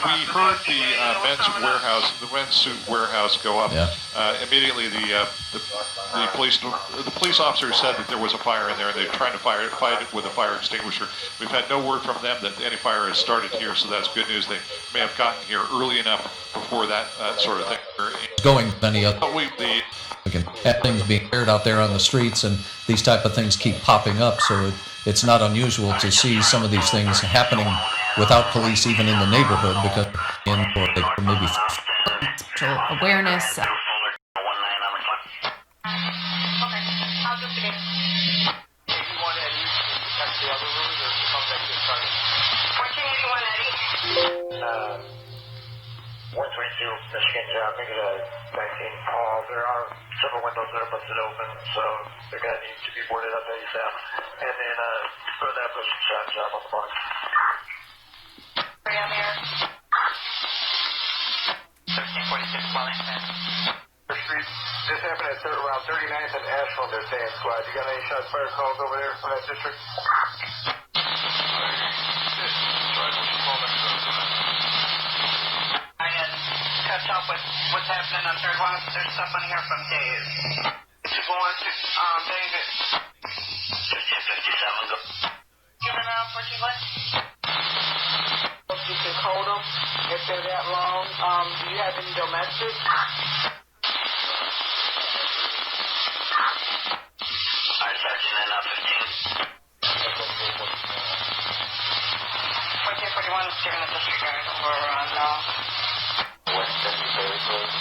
we heard the men's suit warehouse go up. Yeah. Immediately, the police officer said that there was a fire in there, and they're trying to fight it with a fire extinguisher. We've had no word from them that any fire has started here, so that's good news. They may have gotten here early enough before that sort of thing. Going many other. We can have things being aired out there on the streets, and these type of things keep popping up, so it's not unusual to see some of these things happening without police even in the neighborhood, because maybe awareness. Michigan job, make it a 19 call. There are several windows that are busted open, so they're going to need to be boarded up ASAP. And then go to that push shot job on the box. Right on there. 1346 Wellington. Street. This happened at around 39th and Ashland, they're saying, squad. You got any shots fired calls over there from that district? Catch up with what's happening on third one. There's stuff on here from Dave. If you go on to David. 1557, go. Give it around 14 what? You can code them if they're that long. Do you have any domestic? Alright, Sergeant, and 15. 1441 is giving a disregard over now. West 53rd, please.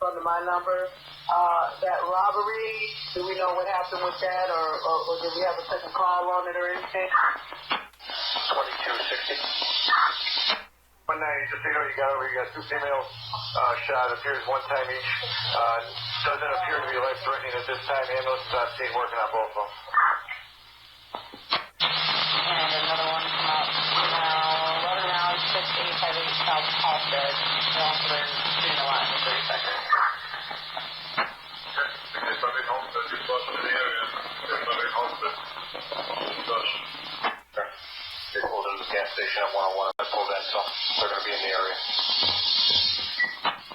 Under my number, that robbery, do we know what happened with that, or did we have a second call on it or anything? 2260. One night, just so you know, you got two females shot. Appears one time each. Doesn't appear to be life-threatening at this time. Ambulance is on scene working on both of them. And another one come out now, right around 6858 South Halstead. They're also shooting a lot in 30 seconds. They pulled into the gas station at 101. I pulled in, so they're going to be in the area.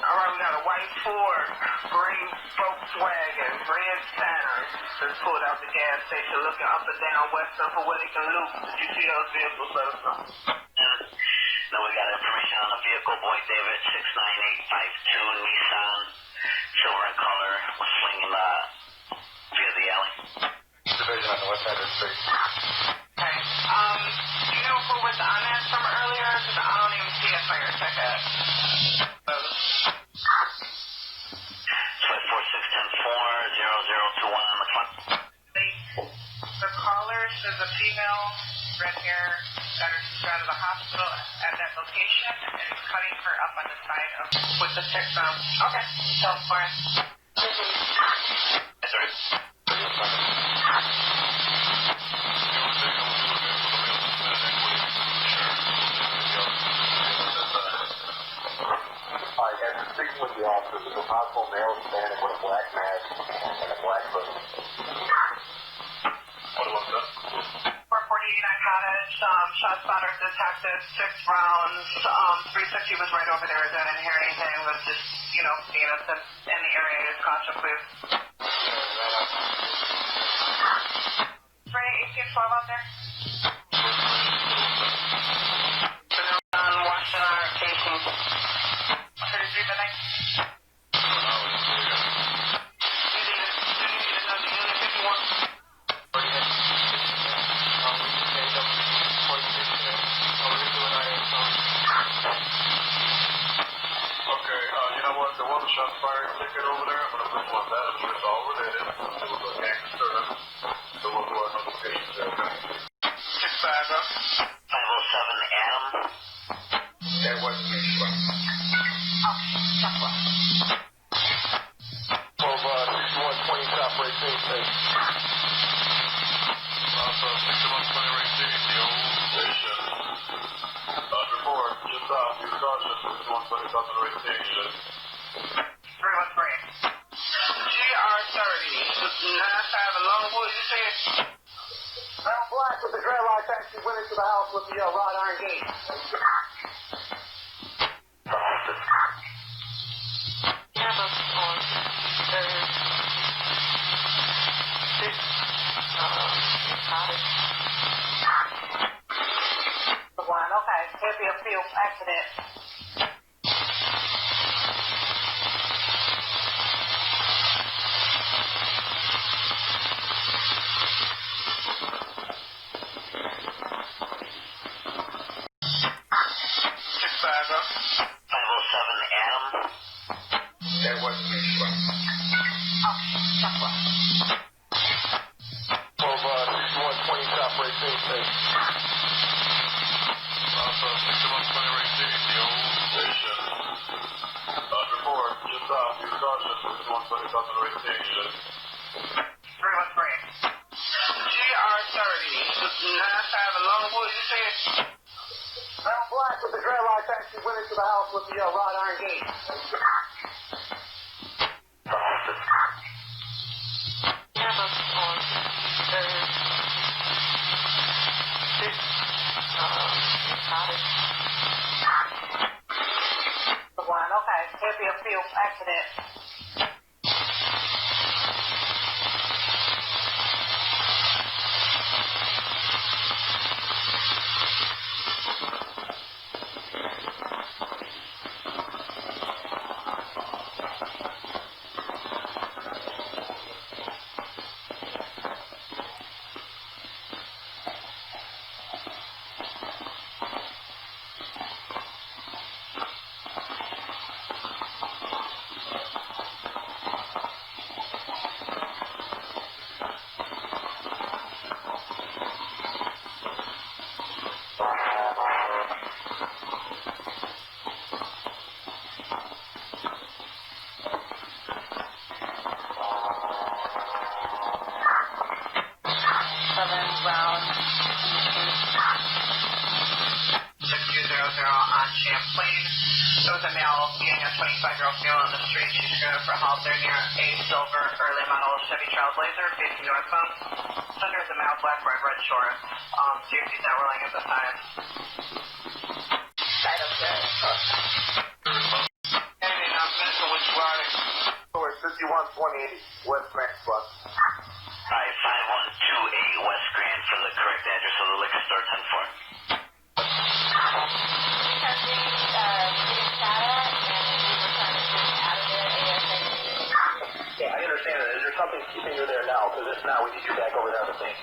All right, we got a white Ford, green Volkswagen, red Santa. Just pulled out the gas station, looking up and down Western for what it can loot. Did you see those vehicles? Let us know. No, we got information on the vehicle. Boy David, 69852 Nissan, silver in color, was swinging via the alley. Division on the west side of the street. Okay. Do you know who was on that from earlier? Because I don't even see a fire ticket. 46104002 on the clock. The caller says a female, red hair, got her out of the hospital at that location and is cutting her up on the side of with the stick down. Okay. So for it. That's right. After speaking with the officer, there's a possible male standing with a black mask and a black hood. What was that? 449 Cottage, shot spotter detected, 6 rounds, 360 was right over there, I didn't hear anything, was just, seeing us in the area, is caution, please. Ready, 1812 out there? Watching our casing. 33 midnight. There was a shot fired ticket over there. I'm going to put one that. I'm sure it's all related. It was a gangster. There was a notification there. Male black with the dreadlocks actually went into the house with the wrought iron gate. Cameras on third, six, cottage. One, okay. Here'll be a field accident. There wasn't any truck. Of 6120 South Ray State. Also, 6120 Ray State, the old station. Report, just off, you caution, 6120 South Ray Station. 313. GR30, 95 Longwood, you said? Male black with the dreadlocks actually went into the house with the wrought iron gate. Cameras on third, six, cottage. One, okay. Here'll be a field accident. Round 6200 on Champlain. There was a male seeing a 25-year-old female on the street. She's going for help. They're near a silver early model Chevy Trailblazer facing northbound. Center is a male black red short. Safety's not rolling at the time. Side of the Any announcements on which riding? Towards 5120 West Grand Bus. Alright, 5128 West Grand for the correct address of the liquor store, 10-4. Yeah, I understand that. Is there something keeping you there now? Because if not, we need you back over there on the thing.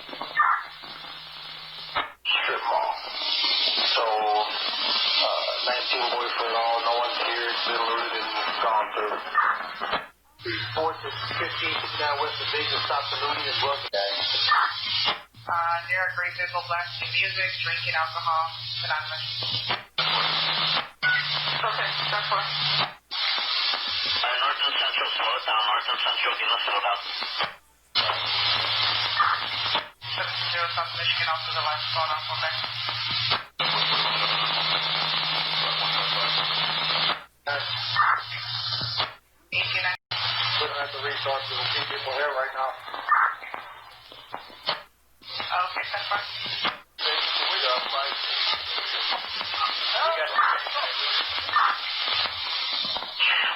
Strip mall. So, 19 boyfriend, no one's here. It's been looted and gone through. 4-15 down west of Vegas, stop the looting as well today. near a great vehicle, blasting music, drinking alcohol, anonymous. Okay, that's fine. North and Central, slow it down. North and Central, give us slow down. 70 South Michigan, also the last phone off, okay. 1890. We don't have the resources to keep people here right now. Okay, that's fine. We got five.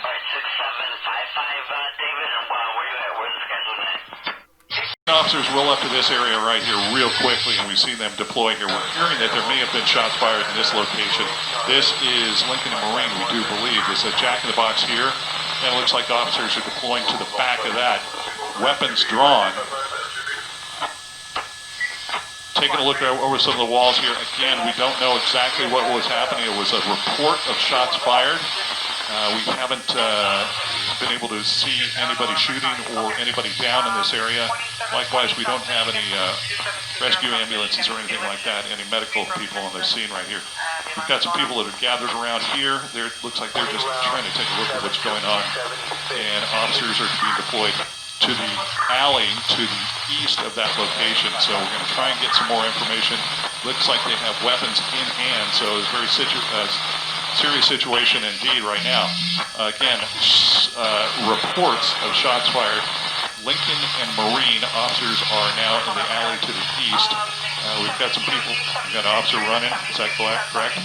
Alright, 6755, David, and where you at? Where's the schedule at? Officers roll up to this area right here real quickly, and we see them deploy here. We're hearing that there may have been shots fired in this location. This is Lincoln and Marine, we do believe. There's a jack-in-the-box here, and it looks like officers are deploying to the back of that. Weapons drawn. Taking a look over some of the walls here. Again, we don't know exactly what was happening. It was a report of shots fired. We haven't been able to see anybody shooting or anybody down in this area. Likewise, we don't have any rescue ambulances or anything like that, any medical people on the scene right here. We've got some people that are gathered around here. It looks like they're just trying to take a look at what's going on. And officers are being deployed to the alley to the east of that location. So we're going to try and get some more information. Looks like they have weapons in hand, so it's very serious situation indeed right now. Again, reports of shots fired Lincoln and Marine officers are now in the alley to the east. We've got some people. We've got an officer running. Is that correct?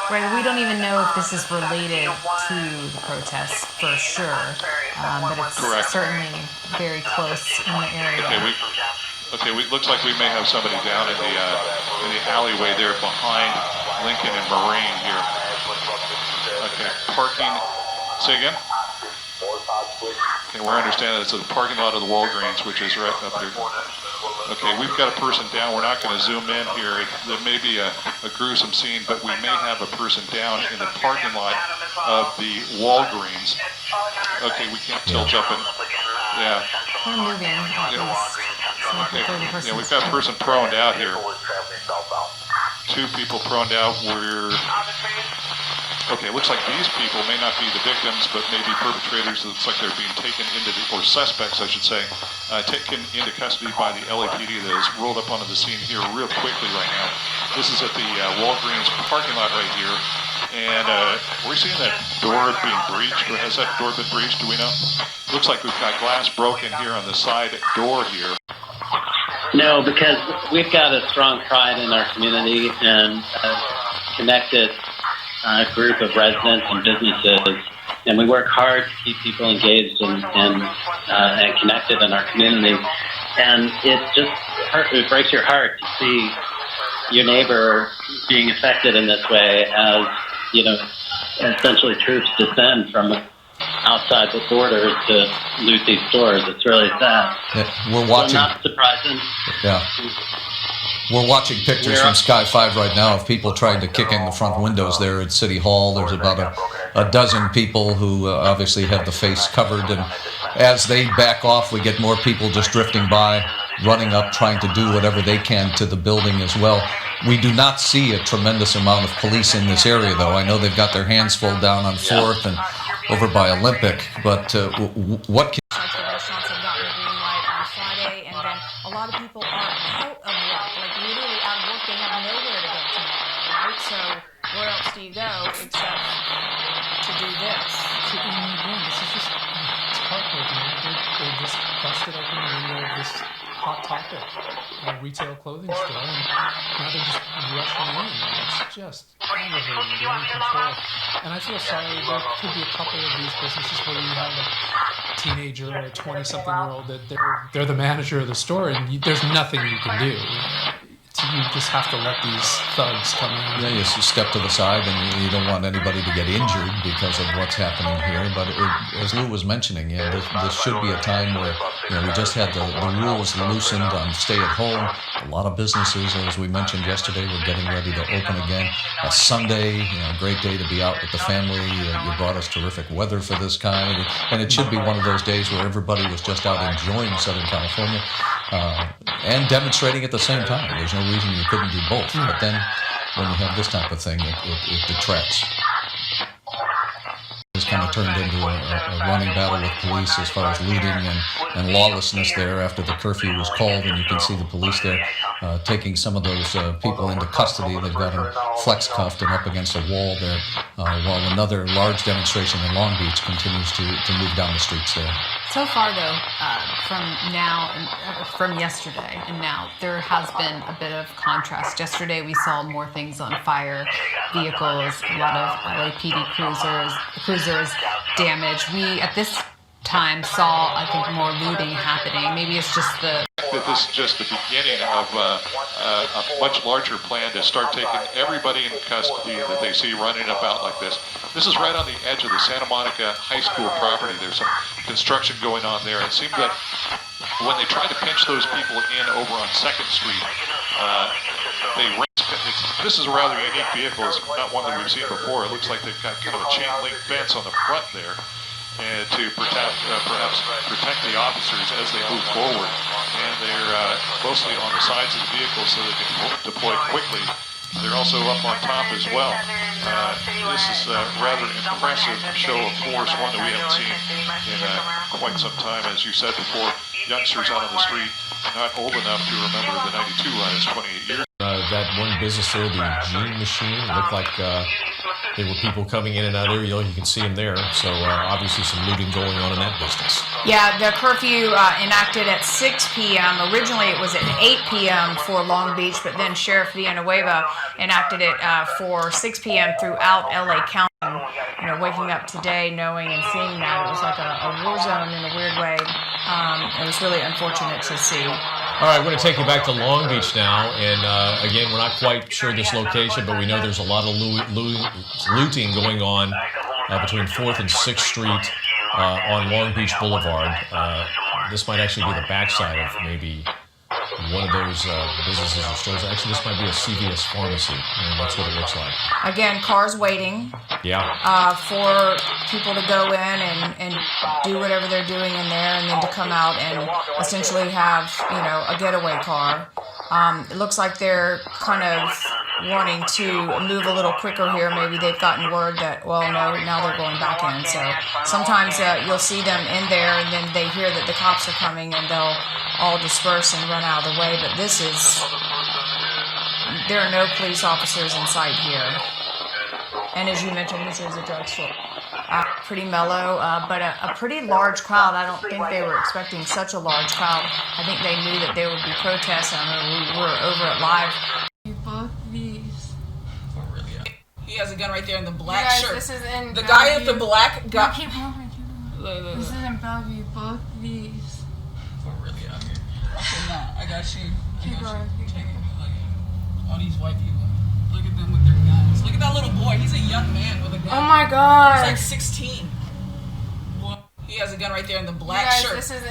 Right, we don't even know if this is related to the protests for sure, but it's certainly very close in the area. Looks like we may have somebody down in the alleyway there behind Lincoln and Marine here. Okay, parking. Say again? Okay, we're understanding it's a parking lot of the Walgreens, which is right up here. Okay, we've got a person down. We're not going to zoom in here. There may be a gruesome scene, but we may have a person down in the parking lot of the Walgreens. Okay, we can't tilt up and yeah. We're moving. Okay. Yeah, we've got a person proned out here. 2 people proned out. Okay, it looks like these people may not be the victims, but maybe perpetrators. It looks like they're being taken into or suspects, I should say, taken into custody by the LAPD that has rolled up onto the scene here real quickly right now. This is at the Walgreens parking lot right here. And we're seeing that door being breached. Or has that door been breached? Do we know? Looks like we've got glass broken here on the side door here. No, because we've got a strong pride in our community and a connected group of residents and businesses, and we work hard to keep people engaged and connected in our community. And it breaks your heart to see your neighbor being affected in this way as, essentially troops descend from outside the borders to loot these stores. It's really sad. Yeah, we're watching. So not surprising. Yeah. We're watching pictures from Sky 5 right now of people trying to kick in the front windows there at City Hall. There's about a dozen people who obviously have the face covered, and as they back off, we get more people just drifting by, running up, trying to do whatever they can to the building as well. We do not see a tremendous amount of police in this area, though. I know they've got their hands full down on 4th and over by Olympic, but what can... The restaurants have gotten a green light on Friday, and then a lot of people are out of work, like literally out of work. They have nowhere to go tomorrow, right? So where else do you go except to do this? This is just, it's heartbreaking. They just busted open the window of this hot topic, retail clothing store, and now they're just rushing in. It's just aggravating, beyond control. And I feel sorry, there could be a couple of these businesses where you have a teenager or a 20-something-year-old that they're the manager of the store, and there's nothing you can do. You just have to let these thugs come in. Yeah, you step to the side, and you don't want anybody to get injured because of what's happening here. But as Lou was mentioning, this should be a time where we just had the rules loosened on stay at home. A lot of businesses, as we mentioned yesterday, were getting ready to open again. A Sunday, a great day to be out with the family. You brought us terrific weather for this kind, and it should be one of those days where everybody was just out enjoying Southern California and demonstrating at the same time. There's no reason you couldn't do both, but then when you have this type of thing, it detracts. It's kind of turned into a running battle with police as far as looting and lawlessness there after the curfew was called, and you can see the police there taking some of those people into custody. They've got them flex cuffed and up against a wall there, while another large demonstration in Long Beach continues to move down the streets there. So far, though, from yesterday and now, there has been a bit of contrast. Yesterday, we saw more things on fire, vehicles, a lot of LAPD cruisers damaged. We, at this time, saw, I think, more looting happening. Maybe it's just that this is just the beginning of a much larger plan to start taking everybody in custody that they see running about like this. This is right on the edge of the Santa Monica High School property. There's some construction going on there. It seemed that when they tried to pinch those people in over on 2nd Street, this is a rather unique vehicle. It's not one that we've seen before. It looks like they've got kind of a chain link fence on the front there to perhaps protect the officers as they move forward. And they're mostly on the sides of the vehicle so they can deploy quickly. They're also up on top as well. This is a rather impressive show of force, one that we haven't seen in quite some time. As you said before, youngsters out on the street, not old enough to remember the 92 riots 28 years. that one business there, the Gene Machine. It looked like there were people coming in and out of there. You can see them there. So obviously some looting going on in that business. Yeah, the curfew enacted at 6 p.m. Originally it was at 8 p.m. for Long Beach, but then Sheriff Villanueva enacted it for 6 p.m. throughout LA County. You know, waking up today knowing and seeing that, it was like a war zone in a weird way. It was really unfortunate to see. All right, we're going to take you back to Long Beach now. And again, we're not quite sure this location, but we know there's a lot of looting going on between 4th and 6th Street on Long Beach Boulevard. This might actually be the backside of maybe one of those businesses or stores. Actually, this might be a CVS pharmacy, and that's what it looks like. Again, cars waiting. Yeah. For people to go in and do whatever they're doing in there, and then to come out and essentially have, you know, a getaway car. It looks like they're kind of wanting to move a little quicker here. Maybe they've gotten word that, well, no, now they're going back in. So sometimes you'll see them in there, and then they hear that the cops are coming, and they'll all disperse and run out of the way. But there are no police officers in sight here. And as you mentioned, this is a drugstore. Pretty mellow, but a pretty large crowd. I don't think they were expecting such a large crowd. I think they knew that there would be protests. I mean, we were over at Live. He has a gun right there in the black shirt. This is in the guy with the black gun. Keep moving. This is in Bellevue. Both these. We're really out here. Okay, nah, I got you. Keep going. All these white people. Look at them with their guns. Look at that little boy. He's a young man with a gun. Oh my god. He's like 16. He has a gun right there in the black shirt. This is